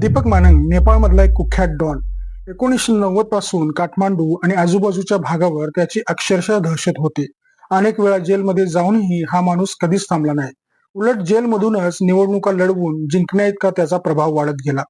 दीपक मानंग नेपाळमधला एक कुख्यात डॉन. 1990 पासून काठमांडू आणि आजूबाजूच्या भागावर त्याची अक्षरशः दहशत होती. अनेक वेळा जेलमध्ये जाऊनही हा माणूस कधीच थांबला नाही. उलट जेलमधूनच निवडणुका लढवून जिंकण्याइतका त्याचा प्रभाव वाढत गेला.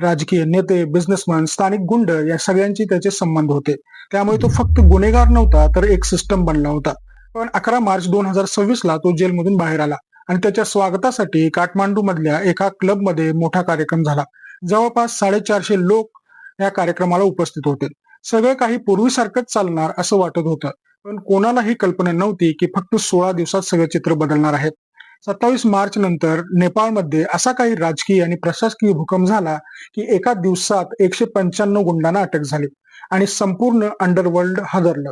राजकीय नेते, बिझनेसमॅन, स्थानिक गुंड या सगळ्यांची त्याचे संबंध होते. त्यामुळे तो फक्त गुन्हेगार नव्हता तर एक सिस्टम बनला होता. पण 11 मार्च 2026 ला तो जेलमधून बाहेर आला आणि त्याच्या स्वागतासाठी काठमांडू मधल्या एका क्लबमध्ये मोठा कार्यक्रम झाला. जवळपास 450 लोक या कार्यक्रमाला उपस्थित होते. सगळं काही पूर्वीसारखंच चालणार असं वाटत होतं, पण कोणालाही कल्पना नव्हती की फक्त 16 दिवसात सगळं चित्र बदलणार आहे. 27 मार्च नंतर नेपाळमध्ये असा काही राजकीय आणि प्रशासकीय भूकंप झाला की एका दिवसात 195 गुंडांना अटक झाली आणि संपूर्ण अंडरवर्ल्ड हादरलं.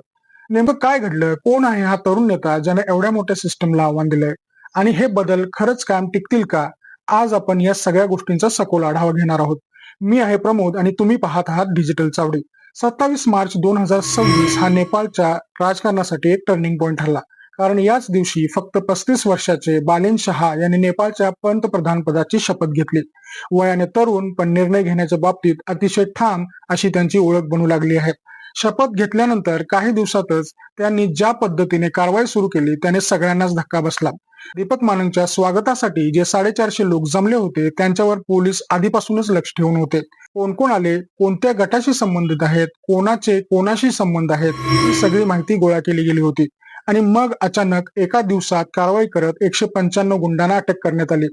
नेमकं काय घडलं? कोण आहे हा तरुण नेता ज्याने एवढ्या मोठ्या सिस्टमला आव्हान दिलंय? आणि हे बदल खरंच कायम टिकतील का? आज आपण या सगळ्या गोष्टींचा सखोल आढावा घेणार आहोत. मी आहे प्रमोद आणि तुम्ही पाहत आहात डिजिटल चावडी. 27 मार्च 2026 हा नेपाळच्या राजकारणासाठी एक टर्निंग पॉइंट ठरला. कारण याच दिवशी फक्त 35 वर्षाचे बालेन शहा यांनी नेपाळच्या पंतप्रधान पदाची शपथ घेतली. वयाने तरुण पण निर्णय घेण्याच्या बाबतीत अतिशय ठाम अशी त्यांची ओळख बनू लागली आहे. शपथ घेतल्यानंतर काही दिवसातच त्यांनी ज्या पद्धतीने कारवाई सुरू केली त्याने सगळ्यांनाच धक्का बसला. दीपक मानंगच्या स्वागतासाठी जे 450 लोक जमले होते त्यांच्यावर पोलीस आधीपासूनच लक्ष ठेवून होते. कोण कोण आले, कोणत्या गटाशी संबंधित आहेत, कोणाचे कोणाशी संबंध आहेत, ही सगळी माहिती गोळा केली गेली होती. आणि मग अचानक एका दिवसात कारवाई करत 195 गुंडांना अटक करण्यात आली.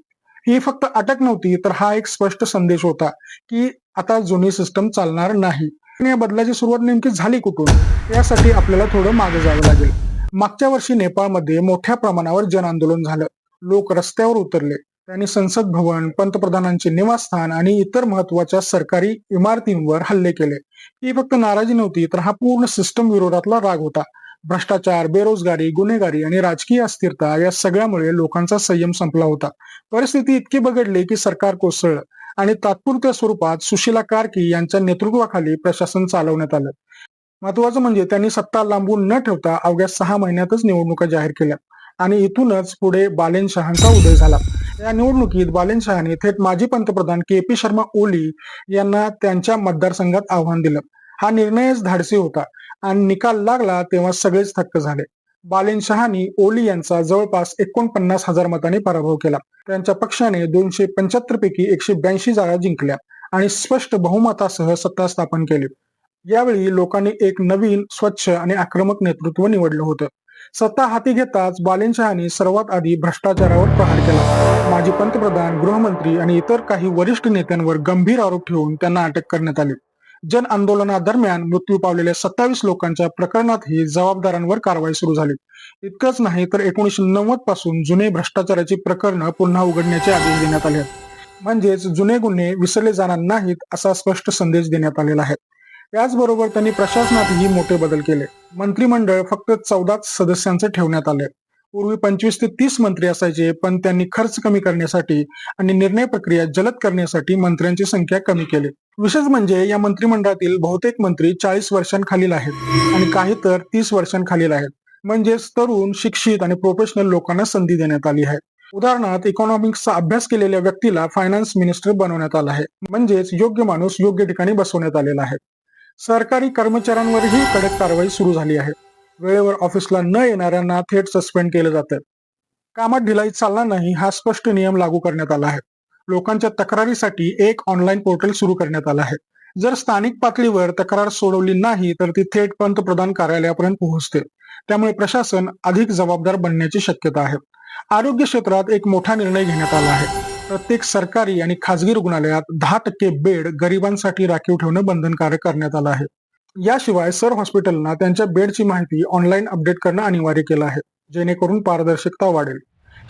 ही फक्त अटक नव्हती तर हा एक स्पष्ट संदेश होता की आता जुनी सिस्टम चालणार नाही. पण या बदलाची सुरुवात नेमकी झाली कुठून? यासाठी आपल्याला थोडं मागे जावं लागेल. मागच्या वर्षी नेपाळमध्ये मोठ्या प्रमाणावर जन आंदोलन झालं. लोक रस्त्यावर उतरले. त्यांनी संसद भवन, पंतप्रधानांचे निवासस्थान आणि इतर महत्वाच्या सरकारी इमारतींवर हल्ले केले. ही फक्त नाराजी नव्हती तर हा पूर्ण सिस्टम विरोधातला राग होता. भ्रष्टाचार, बेरोजगारी, गुन्हेगारी आणि राजकीय अस्थिरता या सगळ्यामुळे लोकांचा संयम संपला होता. परिस्थिती इतकी बिघडली की सरकार कोसळलं आणि तात्पुरत्या स्वरूपात सुशीला कार्की यांच्या नेतृत्वाखाली प्रशासन चालवण्यात आलं. महत्वाचं म्हणजे त्यांनी सत्ता लांबून न ठेवता अवघ्या 6 महिन्यातच निवडणुका जाहीर केल्या आणि इथूनच पुढे बालेन शहांचा उदय झाला. या निवडणुकीत बालेन शहाने थेट माजी पंतप्रधान के.पी. शर्मा ओली यांना त्यांच्या मतदारसंघात आव्हान दिलं. हा निर्णयच धाडसी होता आणि निकाल लागला तेव्हा सगळेच थक्क झाले. बालेन शहानी ओली यांचा जवळपास 49,000 मतांनी पराभव केला. त्यांच्या पक्षाने 275 पैकी 182 जागा जिंकल्या आणि स्पष्ट बहुमतासह सत्ता स्थापन केली. यावेळी लोकांनी एक नवीन, स्वच्छ आणि आक्रमक नेतृत्व निवडलं होतं. सत्ता हाती घेताच बालेन शहानी सर्वात आधी भ्रष्टाचारावर प्रहार केला. माजी पंतप्रधान, गृहमंत्री आणि इतर काही वरिष्ठ नेत्यांवर गंभीर आरोप ठेवून त्यांना अटक करण्यात आली. जन आंदोलनादरम्यान मृत्यू पावलेल्या 27 लोकांच्या प्रकरणातही जबाबदारांवर कारवाई सुरू झाली. इतकंच नाही तर 1990 पासून जुने भ्रष्टाचाराची प्रकरणं पुन्हा उघडण्याचे आदेश देण्यात आले. म्हणजेच जुने गुन्हे विसरले जाणार नाहीत असा स्पष्ट संदेश देण्यात आलेला आहे. त्याचबरोबर त्यांनी प्रशासनातही मोठे बदल केले. मंत्रिमंडळ फक्त 14 सदस्यांचे ठेवण्यात आले. पूर्वी 25 ते 30 मंत्री असायचे, पण त्यांनी खर्च कमी करण्यासाठी आणि निर्णय प्रक्रिया जलद करण्यासाठी मंत्र्यांची संख्या कमी केली. विशेष म्हणजे या मंत्रिमंडळातील बहुतेक मंत्री 40 वर्षांखालील आहेत आणि काही तर 30 वर्षांखालील आहेत. म्हणजेच तरुण, शिक्षित आणि प्रोफेशनल लोकांना संधी देण्यात आली आहे. उदाहरणार्थ इकॉनॉमिक्सचा अभ्यास केलेल्या व्यक्तीला फायनान्स मिनिस्टर बनवण्यात आलं आहे. म्हणजेच योग्य माणूस योग्य ठिकाणी बसवण्यात आलेला आहे. सरकारी कर्मचाऱ्यांवरही कडक कारवाई सुरू झाली आहे. वेळेवर ऑफिसला न येणाऱ्यांना थेट सस्पेंड केलं जातं. कामात ढिलाई चालणार नाही हा स्पष्ट नियम लागू करण्यात आला आहे. लोकांच्या तक्रारीसाठी एक ऑनलाईन पोर्टल सुरू करण्यात आलं आहे. जर स्थानिक पातळीवर तक्रार सोडवली नाही तर ती थेट पंतप्रधान कार्यालयापर्यंत पोहोचते. त्यामुळे प्रशासन अधिक जबाबदार बनण्याची शक्यता आहे. आरोग्य क्षेत्रात एक मोठा निर्णय घेण्यात आला आहे. प्रत्येक सरकारी आणि खाजगी रुग्णालयात 10% बेड गरिबांसाठी राखीव ठेवणं बंधनकारक करण्यात आलं आहे. याशिवाय सर्व हॉस्पिटलना त्यांच्या बेडची माहिती ऑनलाईन अपडेट करणं अनिवार्य केलं आहे, जेणेकरून पारदर्शकता वाढेल.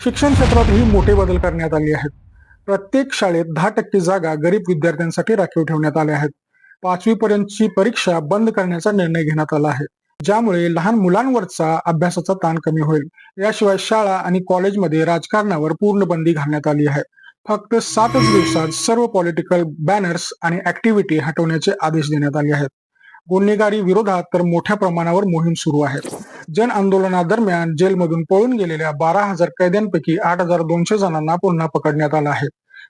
शिक्षण क्षेत्रातही मोठे बदल करण्यात आले आहेत. प्रत्येक शाळेत 10% जागा गरीब विद्यार्थ्यांसाठी राखीव ठेवण्यात आल्या आहेत. 5वी पर्यंतची परीक्षा बंद करण्याचा निर्णय घेण्यात आला आहे, ज्यामुळे लहान मुलांवरचा अभ्यासाचा ताण कमी होईल. याशिवाय शाळा आणि कॉलेजमध्ये राजकारणावर पूर्ण बंदी घालण्यात आली आहे. फक्त 7च दिवसात सर्व पॉलिटिकल बॅनर्स आणि ऍक्टिव्हिटी हटवण्याचे आदेश देण्यात आले आहेत. गुन्हेगारी विरोधात तर मोठ्या प्रमाणावर मोहीम सुरू आहे. जन आंदोलनादरम्यान जेलमधून पळून गेलेल्या 12,000 कैद्यांपैकी 8,200 जणांना पुन्हा पकडण्यात आलं आहे.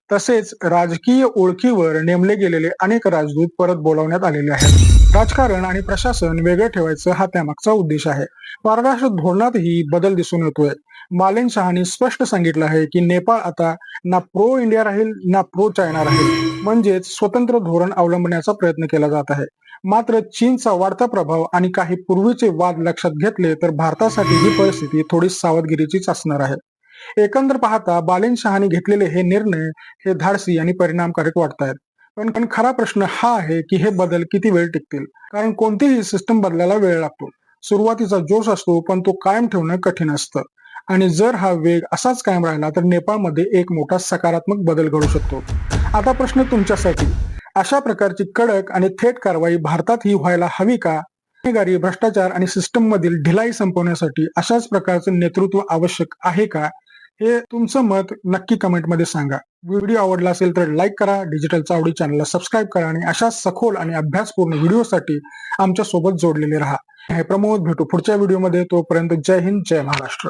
तसेच राजकीय ओळखीवर नेमले गेलेले अनेक राजदूत परत बोलावण्यात आलेले आहेत. राजकारण आणि प्रशासन वेगळं ठेवायचं हा त्यामागचा उद्देश आहे. परराष्ट्र धोरणातही बदल दिसून येतोय. मालेन शहानी स्पष्ट सांगितलं आहे की नेपाळ आता ना प्रो इंडिया राहील ना प्रो चायना राहील, म्हणजेच स्वतंत्र धोरण अवलंबण्याचा प्रयत्न केला जात आहे. मात्र चीनचा वाढता प्रभाव आणि काही पूर्वीचे वाद लक्षात घेतले तर भारतासाठी ही परिस्थिती थोडी सावधगिरीचीच असणार आहे. एकंदर पाहता बालेन शहाने घेतलेले हे निर्णय हे धाडसी आणि परिणामकारक वाटतायत. पण खरा प्रश्न हा आहे की हे बदल किती वेळ टिकतील, कारण कोणतीही सिस्टम बदलायला वेळ लागतो. सुरुवातीचा जोश असतो पण तो कायम ठेवणं कठीण असतं. आणि जर हा वेग असाच कायम राहिला तर नेपाळमध्ये एक मोठा सकारात्मक बदल घडू शकतो. आता प्रश्न तुमच्यासाठी, अशा प्रकारची कडक आणि थेट कारवाई भारतात ही व्हायला हवी का? गुन्हेगारी, भ्रष्टाचार आणि सिस्टम मधील ढिलाई संपवण्यासाठी अशाच प्रकारचं नेतृत्व आवश्यक आहे का? हे तुमचं मत नक्की कमेंटमध्ये सांगा. व्हिडिओ आवडला असेल तर लाईक करा, डिजिटल चावडी चॅनलला सबस्क्राईब करा आणि अशा सखोल आणि अभ्यासपूर्ण व्हिडिओसाठी आमच्या सोबत जोडलेले राहा. हे प्रमोद, भेटू पुढच्या व्हिडिओमध्ये. तोपर्यंत जय हिंद, जय महाराष्ट्र.